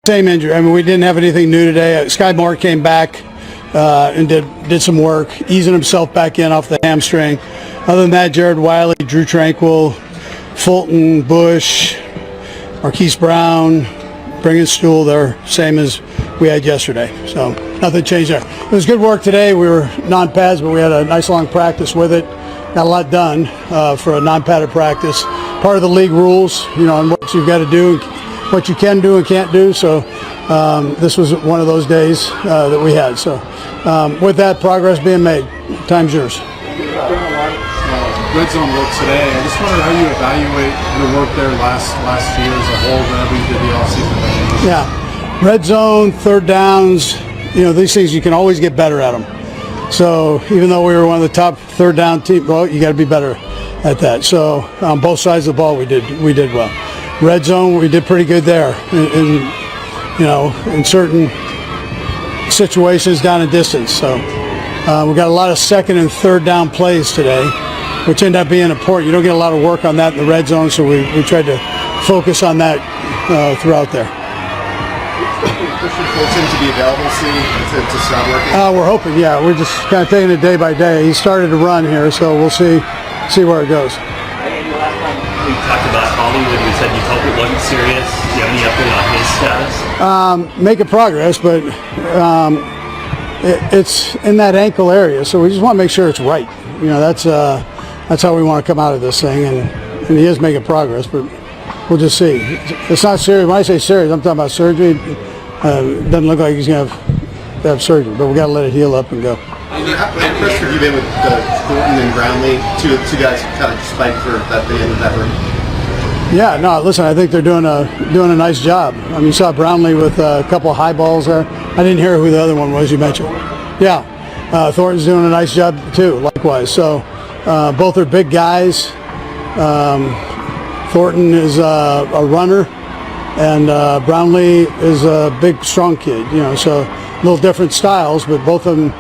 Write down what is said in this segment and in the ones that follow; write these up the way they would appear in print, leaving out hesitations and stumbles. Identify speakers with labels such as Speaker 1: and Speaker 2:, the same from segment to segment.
Speaker 1: Same injury. I mean, we didn't have anything new today. Sky Moore came back and did some work, easing himself back in off the hamstring. Other than that, Jared Wiley, Drew Tranquil, Fulton, Bush, Marquise Brown, bringing Stool there, same as we had yesterday. So nothing changed there. It was good work today. We were non-pads, but we had a nice long practice with it. Got a lot done for a non-padded practice. Part of the league rules, on what you've got to do, what you can do and can't do. So this was one of those days that we had. So with that, progress being made. Time's yours.
Speaker 2: Red zone work today. I just wonder how you evaluate your work there last year as a whole, whenever you did the offseason.
Speaker 1: Yeah, red zone, third downs. These things you can always get better at them. So even though we were one of the top third down team, well, you got to be better at that. So on both sides of the ball, we did well. Red zone, we did pretty good there. In certain situations down and distance. So we got a lot of second and third down plays today, which end up being important. You don't get a lot of work on that in the red zone, so we tried to focus on that throughout there.
Speaker 3: Christian Fulton to be available soon to start working?
Speaker 1: We're hoping, yeah. We're just kind of taking it day by day. He started to run here, so we'll see where it goes.
Speaker 4: Andy, last time we talked about Hollywood, we said you hope it wasn't serious. Do you have any update on his status?
Speaker 1: Making progress, but it's in that ankle area, so we just want to make sure it's right. That's how we want to come out of this thing, and he is making progress, but we'll just see. It's not serious. When I say serious, I'm talking about surgery. It doesn't look like he's going to have surgery, but we got to let it heal up and go.
Speaker 3: How impressed have you been with Thornton and Brownlee, two guys who kind of spiked for the end of that room?
Speaker 1: Yeah, no, listen, I think they're doing a nice job. I mean, you saw Brownlee with a couple of high balls there. I didn't hear who the other one was you mentioned. Yeah, Thornton's doing a nice job too, likewise. So both are big guys. Thornton is a runner, and Brownlee is a big, strong kid. So a little different styles, but both of them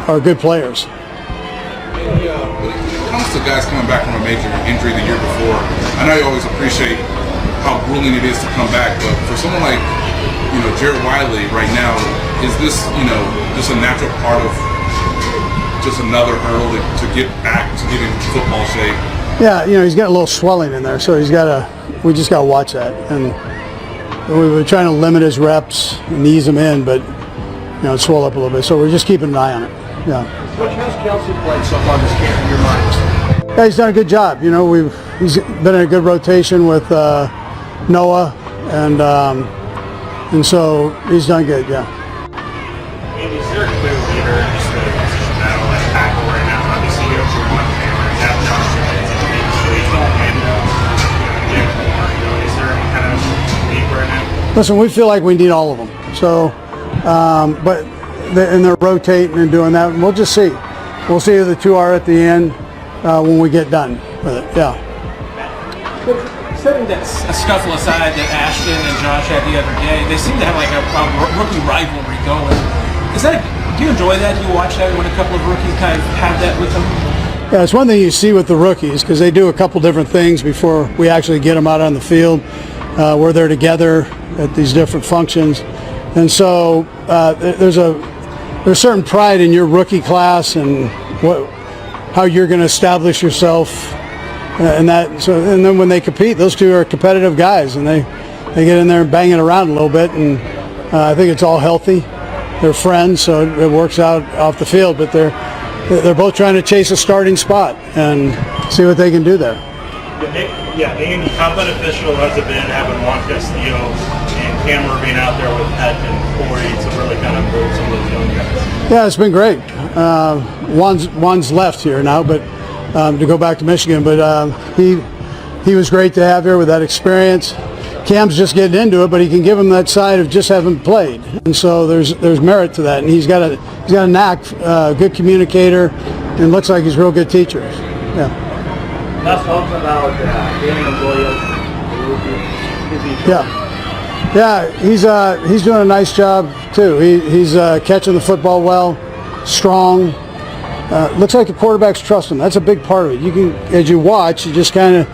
Speaker 1: are good players.
Speaker 5: When it comes to guys coming back from a major injury the year before, I know you always appreciate how grueling it is to come back, but for someone like Jared Wiley right now, is this just a natural part of just another hurdle to get back to get in football shape?
Speaker 1: Yeah, he's got a little swelling in there, so we just got to watch that. And we were trying to limit his reps and ease him in, but it swelled up a little bit, so we're just keeping an eye on it. Yeah.
Speaker 6: Coach, how's Kelce played so far this camp in your mind?
Speaker 1: Yeah, he's done a good job. He's been in a good rotation with Noah, and so he's done good. Yeah.
Speaker 4: Andy, is there a clear leader in just the position battle at tackle right now? Obviously, you have Jordan Taylor, you have Josh Jones, and is there any kind of lead right now?
Speaker 1: Listen, we feel like we need all of them. So, but they're rotating and doing that. And we'll just see. We'll see who the two are at the end when we get done with it. Yeah.
Speaker 6: Setting that scuffle aside that Ashton and Josh had the other day, they seem to have like a rookie rivalry going. Do you enjoy that? Do you watch that when a couple of rookies kind of have that with them?
Speaker 1: Yeah, it's one thing you see with the rookies because they do a couple different things before we actually get them out on the field, where they're together at these different functions, and so there's certain pride in your rookie class and how you're going to establish yourself, and then when they compete, those two are competitive guys, and they get in there and bang it around a little bit, and I think it's all healthy. They're friends, so it works out off the field, but they're both trying to chase a starting spot and see what they can do there.
Speaker 4: Yeah, Andy, how beneficial has it been having Juan Castillo and Cameron being out there with Ed and Corey to really kind of build some of those young guys?
Speaker 1: Yeah, it's been great. Juan's left here now, but to go back to Michigan, but he was great to have here with that experience. Cam's just getting into it, but he can give him that side of just having played, and so there's merit to that. And he's got a knack, good communicator, and looks like he's a real good teacher. Yeah.
Speaker 6: Let's talk about Daniel Goyles.
Speaker 1: Yeah, he's doing a nice job too. He's catching the football well, strong. Looks like the quarterbacks trust him. That's a big part of it. You can, as you watch, you just kind of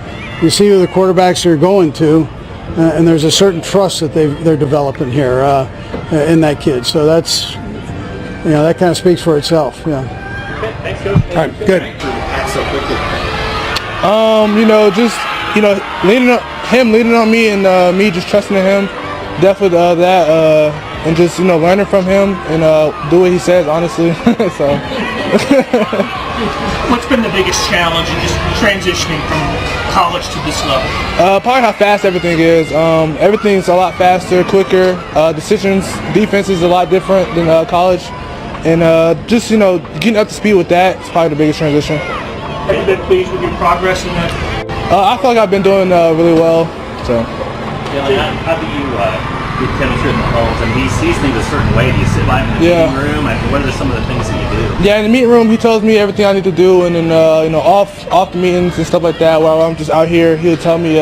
Speaker 1: see who the quarterbacks are going to. and there's a certain trust that they're developing here in that kid. So that's, that kind of speaks for itself. Yeah.
Speaker 4: Okay, thanks, Coach.
Speaker 1: All right, good.
Speaker 3: So quickly.
Speaker 7: Just him leaning on me and me just trusting in him. Definitely that, and just learning from him and do what he says honestly. So.
Speaker 6: What's been the biggest challenge in just transitioning from college to this level?
Speaker 7: Probably how fast everything is. Everything's a lot faster, quicker. Defense is a lot different than college, and just getting up to speed with that is probably the biggest transition.
Speaker 6: Have you been pleased with your progress in that?
Speaker 7: I feel like I've been doing really well. So.
Speaker 8: How do you get chemistry with Mahomes? I mean, he sees things a certain way. Do you sit by him in the meeting room? I mean, what are some of the things that you do?
Speaker 7: Yeah, in the meeting room, he tells me everything I need to do, and then off the meetings and stuff like that, while I'm just out here, he'll tell me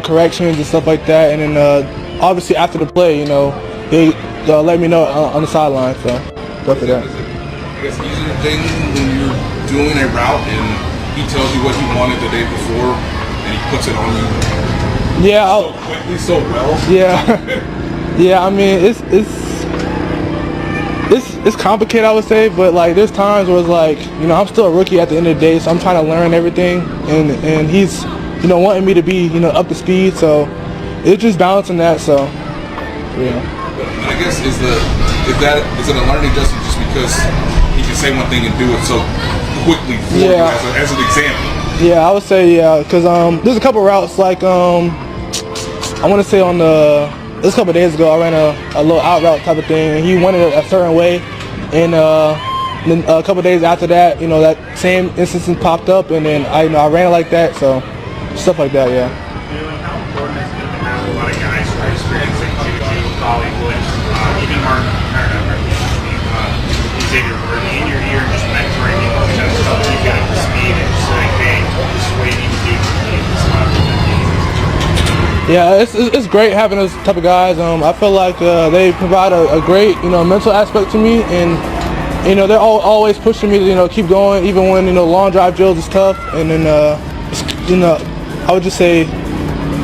Speaker 7: corrections and stuff like that, and then obviously after the play, he'll let me know on the sideline. So go for that.
Speaker 5: I guess easier thing when you're doing a route and he tells you what he wanted the day before and he puts it on you.
Speaker 7: Yeah,
Speaker 5: so quickly, so well.
Speaker 7: Yeah, yeah. I mean, it's complicated, I would say, but like there's times where it's like, I'm still a rookie at the end of the day, so I'm trying to learn everything, and he's, wanting me to be, up to speed. So it's just balancing that. So, yeah.
Speaker 5: I guess is it a learning adjustment just because he can say one thing and do it so quickly for you as an example? Yeah,
Speaker 7: I would say because there's a couple routes like I want to say this couple of days ago I ran a little out route type of thing, and he wanted it a certain way, and then a couple of days after that, that same instance popped up, and then I ran it like that, so stuff like that, yeah.
Speaker 4: How important is it to have a lot of guys who are experiencing Hollywood, even Xavier Worthy in your ear and just mentoring you, just helping you get up to speed and just saying, hey, this is what you need to do to keep this level.
Speaker 7: Yeah, it's great having those type of guys. I feel like they provide a great mental aspect to me, and they're always pushing me to keep going, even when long drive drills is tough. And then I would just say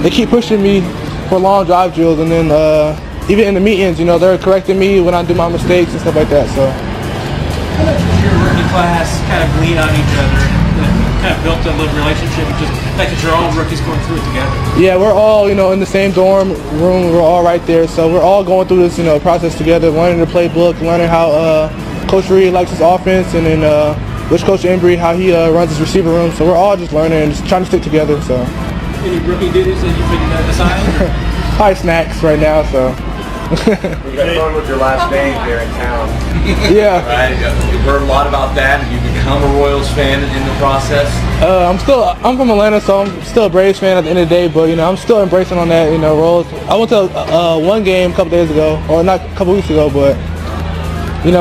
Speaker 7: they keep pushing me for long drive drills, and then even in the meetings, they're correcting me when I do my mistakes and stuff like that. So.
Speaker 6: Your rookie class kind of lean on each other, kind of built a little relationship, just the fact that you're all rookies going through it together.
Speaker 7: Yeah, we're all in the same dorm room. We're all right there, so we're all going through this process together, learning the playbook, learning how Coach Reed likes his offense, and then which Coach Embry, how he runs his receiver room. So we're all just learning and just trying to stick together. So.
Speaker 6: Any rookie duties that you figured out this island?
Speaker 7: Probably snacks right now. So.
Speaker 9: You got fun with your last name here in town.
Speaker 7: Yeah.
Speaker 9: Right? You've heard a lot about that. Have you become a Royals fan in the process?
Speaker 7: I'm from Atlanta, so I'm still a Braves fan at the end of the day, but I'm still embracing on that, roles. I went to one game a couple days ago, or not a couple weeks ago, but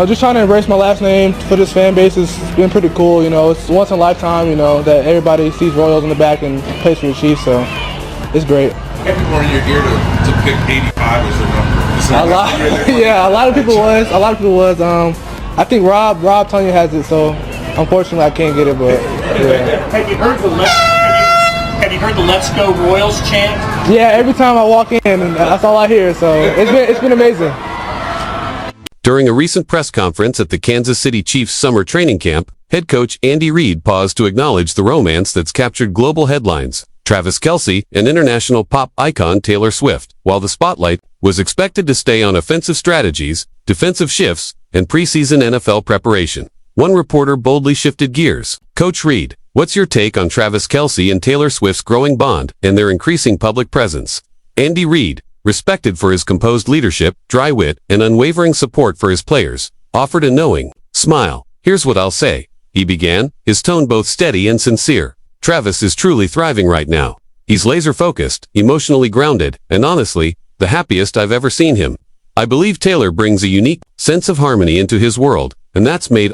Speaker 7: just trying to embrace my last name for this fan base has been pretty cool. It's once in a lifetime, that everybody sees Royals in the back and plays for the Chiefs, so it's great.
Speaker 5: Everyone in your ear to pick 85 as your number.
Speaker 7: A lot of people was. I think Rob Tonya has it, so unfortunately I can't get it. But yeah.
Speaker 6: Have you heard the Let's Go Royals chant?
Speaker 7: Yeah, every time I walk in, and that's all I hear. So it's been amazing.
Speaker 10: During a recent press conference at the Kansas City Chiefs summer training camp, head coach Andy Reid paused to acknowledge the romance that's captured global headlines. Travis Kelce and international pop icon Taylor Swift, while the spotlight was expected to stay on offensive strategies, defensive shifts, and preseason NFL preparation. One reporter boldly shifted gears. Coach Reid, what's your take on Travis Kelce and Taylor Swift's growing bond and their increasing public presence? Andy Reid, respected for his composed leadership, dry wit, and unwavering support for his players, offered a knowing smile. Here's what I'll say, he began, his tone both steady and sincere. Travis is truly thriving right now. He's laser-focused, emotionally grounded, and honestly, the happiest I've ever seen him. I believe Taylor brings a unique sense of harmony into his world, and that's made